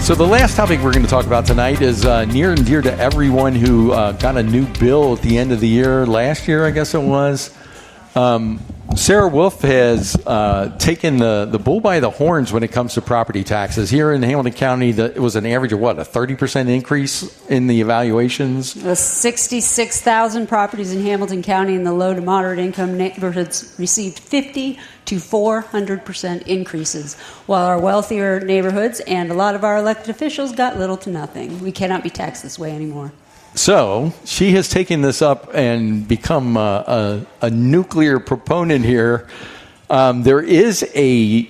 So the last topic we're going to talk about tonight is near and dear to everyone who got a new bill at the end of the year. Last year, I guess it was. Sarah Wolf has taken the bull by the horns when it comes to property taxes. Here in Hamilton County, it was an average of, what, a 30% increase in the evaluations? The 66,000 properties in Hamilton County in the low to moderate income neighborhoods received 50 to 400% increases, while our wealthier neighborhoods and a lot of our elected officials got little to nothing. We cannot be taxed this way anymore. So she has taken this up and become a nuclear proponent here. There is a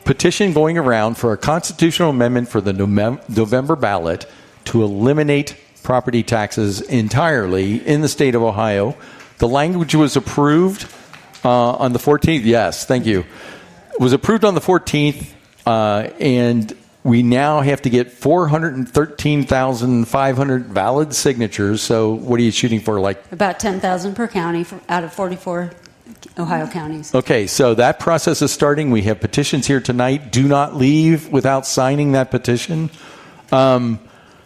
petition going around for a constitutional amendment for the November ballot to eliminate property taxes entirely in the state of Ohio. The language was approved on the 14th. Yes, thank you. It was approved on the 14th, and we now have to get 413,500 valid signatures. So what are you shooting for? Like about 10,000 per county out of 44 Ohio counties. Okay, so that process is starting. We have petitions here tonight. Do not leave without signing that petition. So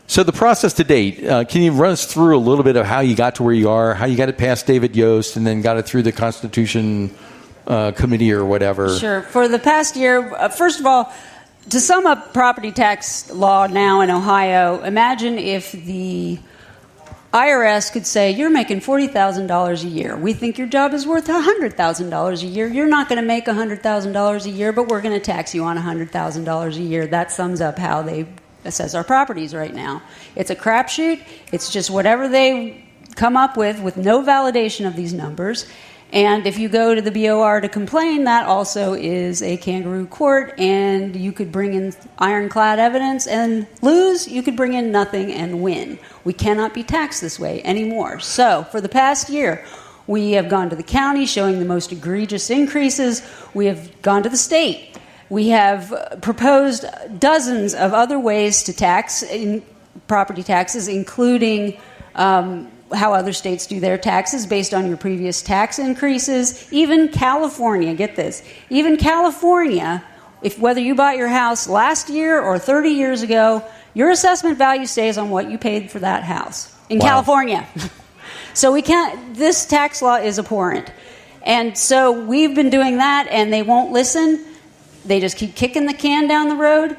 the process to date, can you run us through a little bit of how you got to where you are, how you got it past David Yost, and then got it through the Constitution Committee or whatever? Sure. For the past year, first of all, to sum up property tax law now in Ohio, imagine if the IRS could say, you're making $40,000 a year. We think your job is worth $100,000 a year. You're not going to make $100,000 a year, but we're going to tax you on $100,000 a year. That sums up how they assess our properties right now. It's a crapshoot. It's just whatever they come up with no validation of these numbers. And if you go to the BOR to complain, that also is a kangaroo court, and you could bring in ironclad evidence and lose. You could bring in nothing and win. We cannot be taxed this way anymore. So for the past year, we have gone to the county showing the most egregious increases. We have gone to the state. We have proposed dozens of other ways to tax in property taxes, including how other states do their taxes based on your previous tax increases. Even California, get this, even California, whether you bought your house last year or 30 years ago, your assessment value stays on what you paid for that house in California. So we can't, this tax law is abhorrent. And so we've been doing that, and they won't listen. They just keep kicking the can down the road.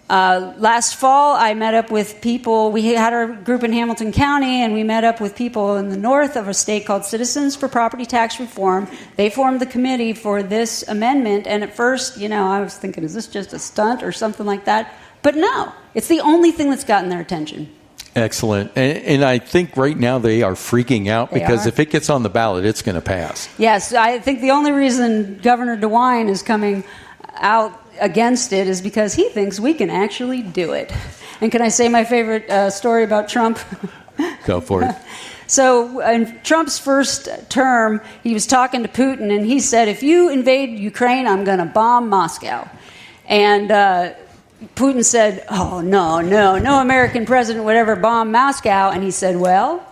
Last fall, I met up with people. We had our group in Hamilton County, and we met up with people in the north of a state called Citizens for Property Tax Reform. They formed the committee for this amendment, and at first, I was thinking, is this just a stunt or something like that? But no, it's the only thing that's gotten their attention. Excellent. And I think right now they are freaking out because if it gets on the ballot, it's going to pass. Yes, I think the only reason Governor DeWine is coming out against it is because he thinks we can actually do it. And can I say my favorite story about Trump? Go for it. So in Trump's first term, he was talking to Putin, and he said, if you invade Ukraine, I'm going to bomb Moscow. And Putin said, oh, no American president would ever bomb Moscow. And he said, well,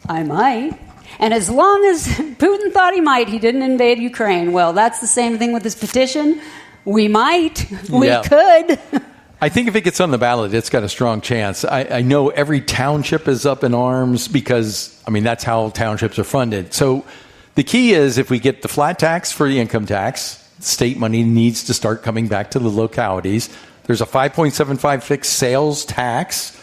I might. And as long as Putin thought he might, he didn't invade Ukraine. Well, that's the same thing with this petition. We might. We could. I think if it gets on the ballot, it's got a strong chance. I know every township is up in arms because, that's how townships are funded. So the key is if we get the flat tax for the income tax, state money needs to start coming back to the localities. There's a 5.75 fixed sales tax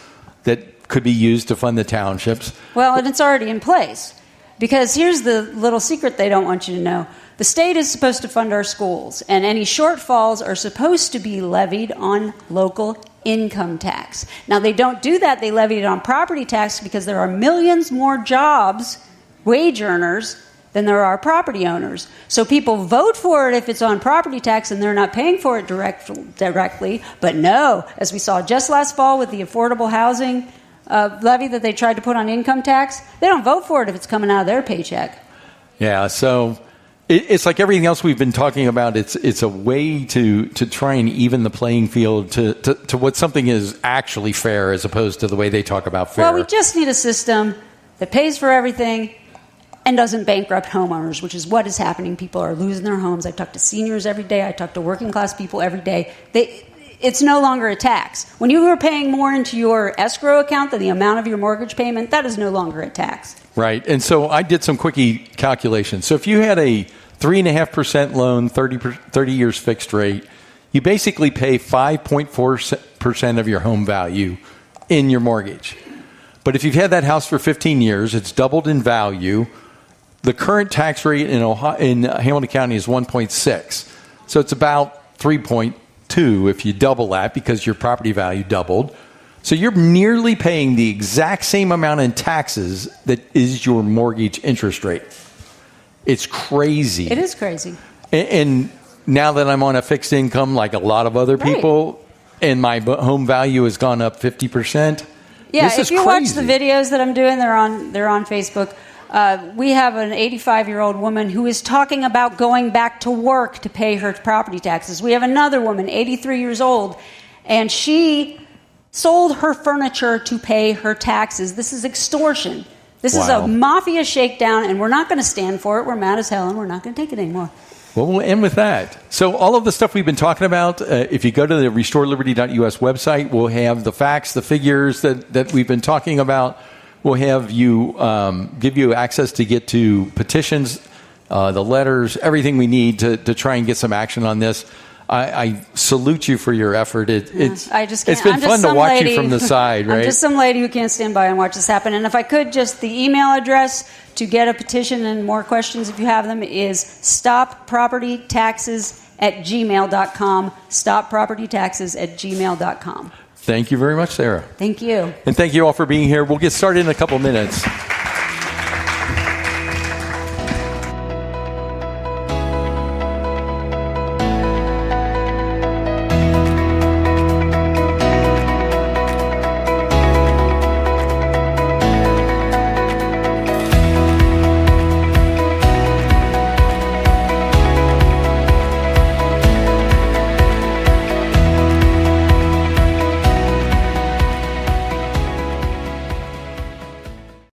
that could be used to fund the townships. Well, and it's already in place. Because here's the little secret they don't want you to know. The state is supposed to fund our schools, and any shortfalls are supposed to be levied on local income tax. Now, they don't do that. They levy it on property tax because there are millions more jobs, wage earners, than there are property owners. So people vote for it if it's on property tax and they're not paying for it directly. But no, as we saw just last fall with the affordable housing levy that they tried to put on income tax, they don't vote for it if it's coming out of their paycheck. Yeah, so it's like everything else we've been talking about. It's a way to try and even the playing field to what something is actually fair as opposed to the way they talk about fair. Well, we just need a system that pays for everything and doesn't bankrupt homeowners, which is what is happening. People are losing their homes. I talk to seniors every day. I talk to working class people every day. it's no longer a tax. When you are paying more into your escrow account than the amount of your mortgage payment, that is no longer a tax. Right. And so I did some quickie calculations. So if you had a 3.5% loan, 30 years fixed rate, you basically pay 5.4% of your home value in your mortgage. But if you've had that house for 15 years, it's doubled in value. The current tax rate in Hamilton County is 1.6. So it's about 3.2 if you double that because your property value doubled. So you're nearly paying the exact same amount in taxes that is your mortgage interest rate. It's crazy. It is crazy. And now that I'm on a fixed income like a lot of other people, and my home value has gone up 50%. Yeah, this is if you crazy. watch the videos that I'm doing, they're on Facebook. We have an 85-year-old woman who is talking about going back to work to pay her property taxes. We have another woman, 83 years old, and she sold her furniture to pay her taxes. This is extortion. This is a mafia shakedown, and we're not going to stand for it. We're mad as hell, and we're not going to take it anymore. Well, we'll end with that. So all of the stuff we've been talking about, if you go to the restoreliberty.us website, we'll have the facts, the figures that we've been talking about. We'll have you give you access to get to petitions, the letters, everything we need to try and get some action on this. I salute you for your effort. It's been fun to watch you from the side, right? I'm just some lady who can't stand by and watch this happen. And if I could, just the email address to get a petition and more questions if you have them is stoppropertytaxes@gmail.com. Stoppropertytaxes@gmail.com. Thank you very much, Sarah. Thank you. And thank you all for being here. We'll get started in a couple minutes.